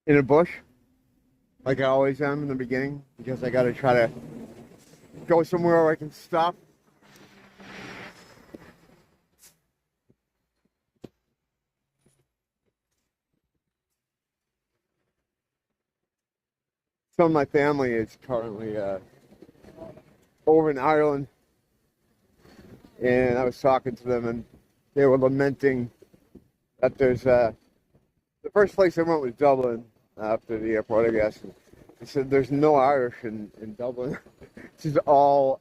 in a bush, like I always am in the beginning, because I gotta try to go somewhere where I can stop. Some of my family is currently over in Ireland, and I was talking to them, and they were lamenting that there's the first place I went was Dublin after the airport, I guess. And they said there's no Irish in Dublin. It's just all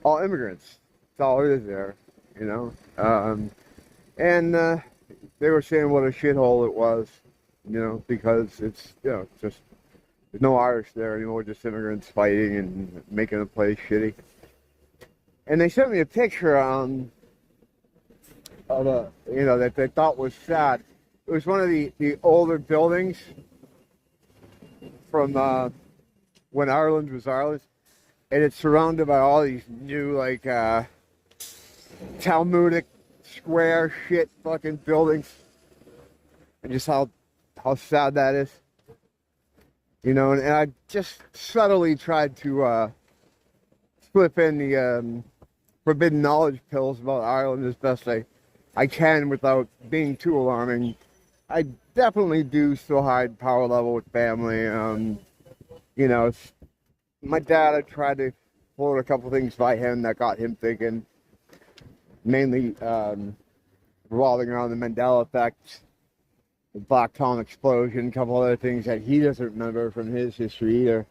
immigrants. That's all it is there, you know. And they were saying what a shithole it was, you know, because it's, you know, just there's no Irish there anymore, just immigrants fighting and making the place shitty. And they sent me a picture of a, you know, that they thought was sad. It was one of the older buildings from when Ireland was Ireland, and it's surrounded by all these new, like, Talmudic square shit fucking buildings, and just how sad that is, you know. And I just subtly tried to slip in the forbidden knowledge pills about Ireland as best I can without being too alarming. I definitely do still hide power level with family. You know, my dad, I tried to float a couple things by him that got him thinking, mainly revolving around the Mandela effect, the Black Tom explosion, a couple other things that he doesn't remember from his history either.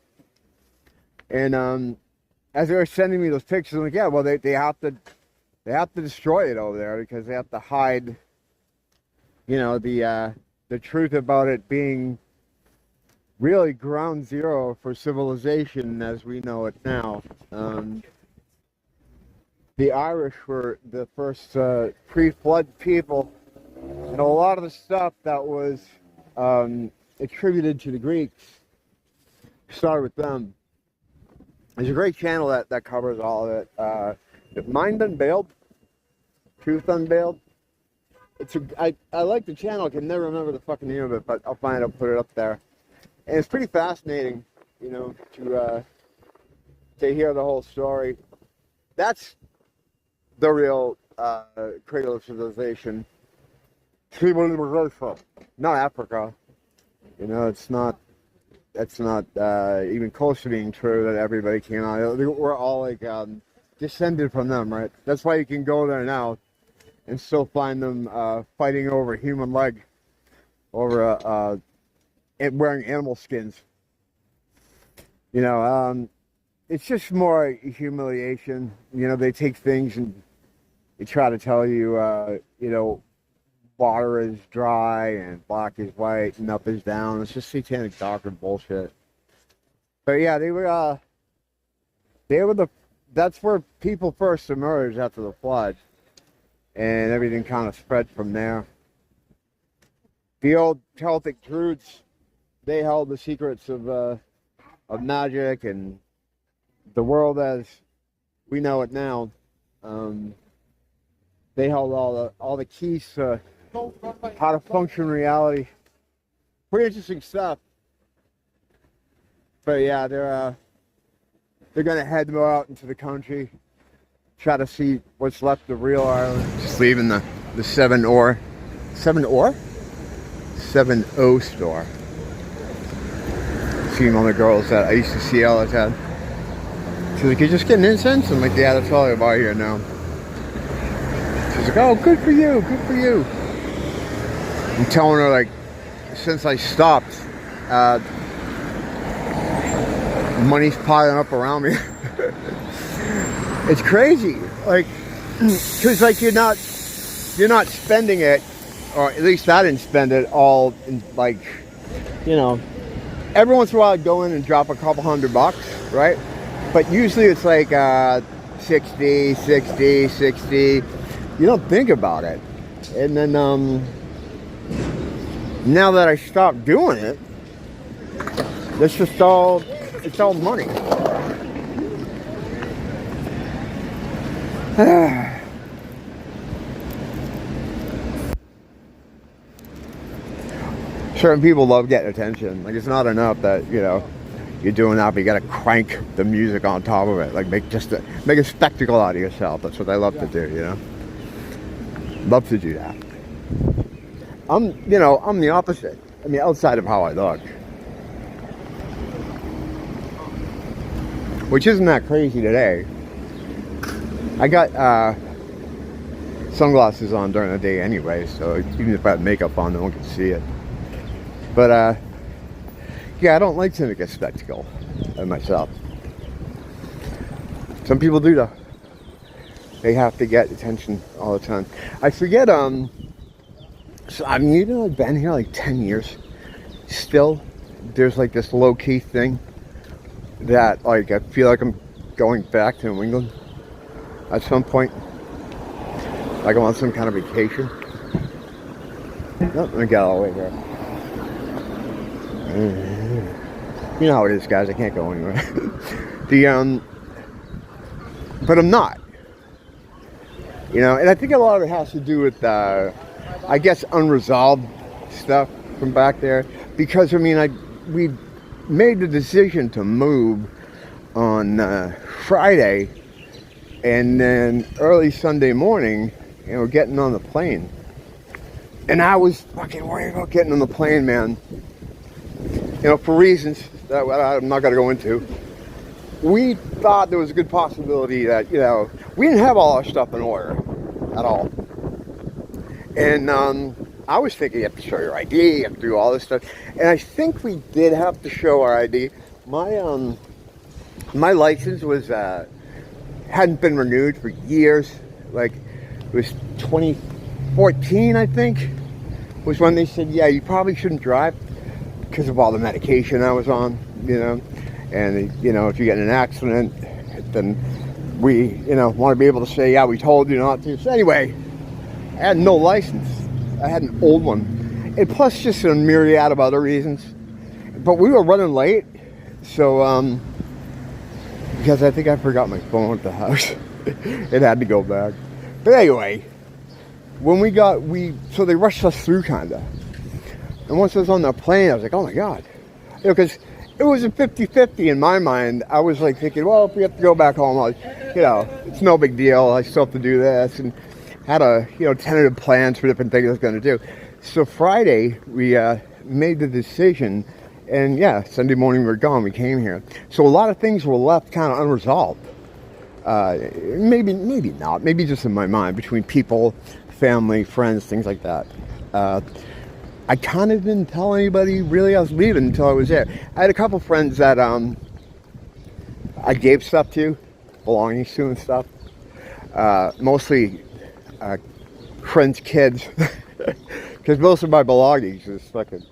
And as they were sending me those pictures, I'm like, yeah, well, they have to destroy it over there because they have to hide, you know, the truth about it being really ground zero for civilization as we know it now. The Irish were the first pre-flood people, and a lot of the stuff that was attributed to the Greeks started with them. There's a great channel that covers all of it. Mind Unveiled, Truth Unveiled. I like the channel. I can never remember the fucking name of it, but I'll find it. I'll put it up there. And it's pretty fascinating, you know, to hear the whole story. That's the real cradle of civilization. Not Africa. You know, it's not. That's not even close to being true that everybody came out. We're all like descended from them, right? That's why you can go there now and still find them fighting over a human leg, over wearing animal skins. You know, it's just more humiliation. You know, they take things and they try to tell you, you know, water is dry and black is white and up is down. It's just satanic doctrine bullshit. But yeah, they were that's where people first emerged after the flood, and everything kind of spread from there. The old Celtic Druids, they held the secrets of magic and the world as we know it now. They held all the keys to how to function in reality. Pretty interesting stuff. But yeah, they're gonna head more out into the country, try to see what's left of real Ireland. Just leaving the 7-O store. Seeing all the girls that I used to see all the time. She's like, "You're just getting incense?" I'm like, "Yeah, that's all I buy here now." She's like, "Oh, good for you, good for you." I'm telling her, like, since I stopped, money's piling up around me. It's crazy, like, cause like you're not spending it, or at least I didn't spend it all in, like, you know, every once in a while I'd go in and drop a couple $100, right? But usually it's like 60. You don't think about it, and then now that I stopped doing it, it's just all money. certain people love getting attention. Like, it's not enough that, you know, you're doing that, but you gotta crank the music on top of it. Like, make a spectacle out of yourself. That's what I love to do, you know? Love to do that. I'm the opposite. I mean, outside of how I look. Which isn't that crazy today. I got sunglasses on during the day anyway, so even if I have makeup on, no one can see it. But yeah, I don't like to make a spectacle of myself. Some people do though. They have to get attention all the time. I forget, so I mean, even though I've been here like 10 years, still, there's like this low-key thing that, like, I feel like I'm going back to New England at some point. Like I'm on some kind of vacation. Oh, let me get all the way here. You know how it is, guys. I can't go anywhere. But I'm not. You know, and I think a lot of it has to do with, I guess, unresolved stuff from back there. Because, I mean, we made the decision to move on Friday, and then early Sunday morning, you know, getting on the plane. And I was fucking worried about getting on the plane, man. You know, for reasons that I'm not going to go into. We thought there was a good possibility that, you know, we didn't have all our stuff in order at all. And I was thinking you have to show your ID, you have to do all this stuff. And I think we did have to show our ID. My license was hadn't been renewed for years. Like, it was 2014, I think, was when they said, yeah, you probably shouldn't drive because of all the medication I was on, you know. And, you know, if you get in an accident, then we, you know, want to be able to say, yeah, we told you not to. So anyway, I had no license. I had an old one. And plus just a myriad of other reasons. But we were running late. So, because I think I forgot my phone at the house. It had to go back. But anyway, when so they rushed us through, kind of. And once I was on the plane, I was like, oh my God. You know, because it was a 50-50 in my mind. I was like thinking, well, if we have to go back home, you know, it's no big deal. I still have to do this. And had tentative plans for different things I was going to do. So Friday, we made the decision. And yeah, Sunday morning we were gone. We came here. So a lot of things were left kind of unresolved. Maybe not. Maybe just in my mind, between people, family, friends, things like that. I kind of didn't tell anybody really I was leaving until I was there. I had a couple friends that I gave stuff to, belongings to and stuff. Mostly friends' kids. Because most of my belongings is fucking,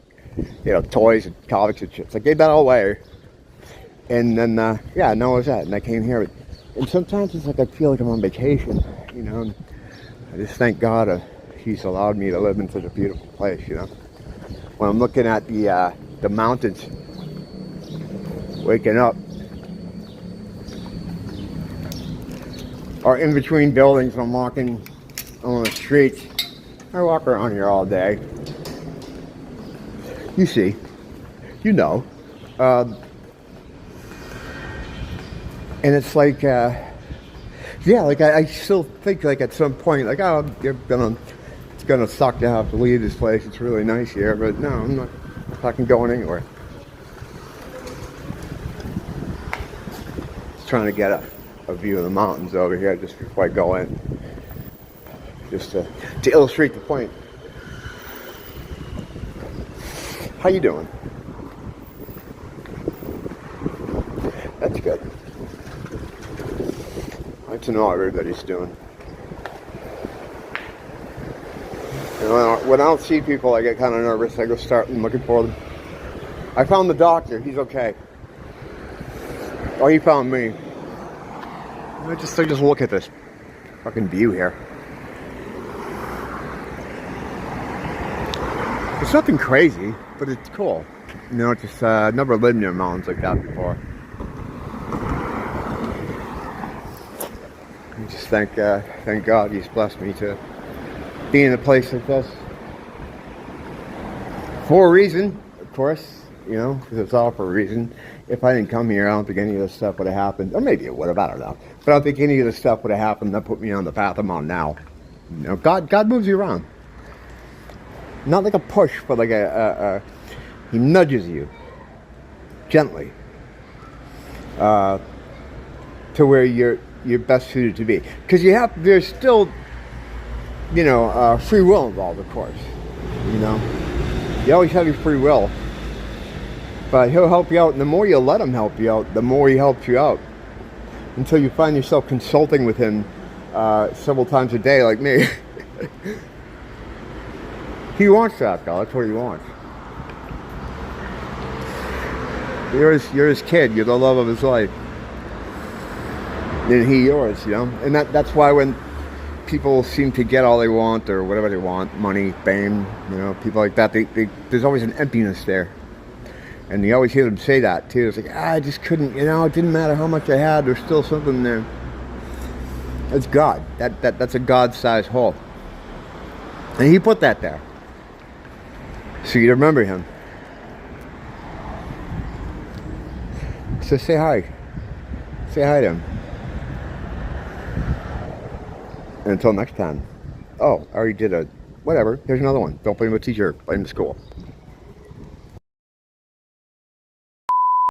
you know, toys and comics and shit. So I gave that all away. And then, yeah, no, it was that. And I came here. And sometimes it's like I feel like I'm on vacation, you know. And I just thank God He's allowed me to live in such a beautiful place, you know. When I'm looking at the mountains, waking up, or in between buildings, I'm walking on the streets. I walk around here all day. You see, you know. And it's like, yeah, like I still think like at some point, like, oh, it's gonna suck to have to leave this place. It's really nice here, but no, I'm not fucking going anywhere. Just trying to get a view of the mountains over here just before I go in, just to illustrate the point. How you doing? That's good. I like to know how everybody's doing. And when I don't see people, I get kind of nervous. I go start looking for them. I found the doctor. He's okay. Oh, he found me. I just look at this fucking view here. It's nothing crazy, but it's cool. You know, it's just never lived near mountains like that before. I just thank God He's blessed me to be in a place like this. For a reason, of course, you know, because it's all for a reason. If I didn't come here, I don't think any of this stuff would have happened. Or maybe it would have, I don't know. But I don't think any of this stuff would have happened that put me on the path I'm on now. You know, God moves you around. Not like a push, but like he nudges you gently to where you're best suited to be. Because there's still, you know, free will involved, of course. You know, you always have your free will. But he'll help you out, and the more you let him help you out, the more he helps you out. Until you find yourself consulting with him several times a day, like me. He wants that, though. That's what he wants. You're his kid. You're the love of his life. And he yours, you know? And that's why when people seem to get all they want, or whatever they want, money, fame, you know, people like that, there's always an emptiness there. And you always hear them say that too. It's like, I just couldn't, you know, it didn't matter how much I had, there's still something there. That's God. That's a God-sized hole. And he put that there. So you remember him. So say hi. Say hi to him. And until next time. Oh, I already did whatever. Here's another one. Don't blame the teacher, blame the school.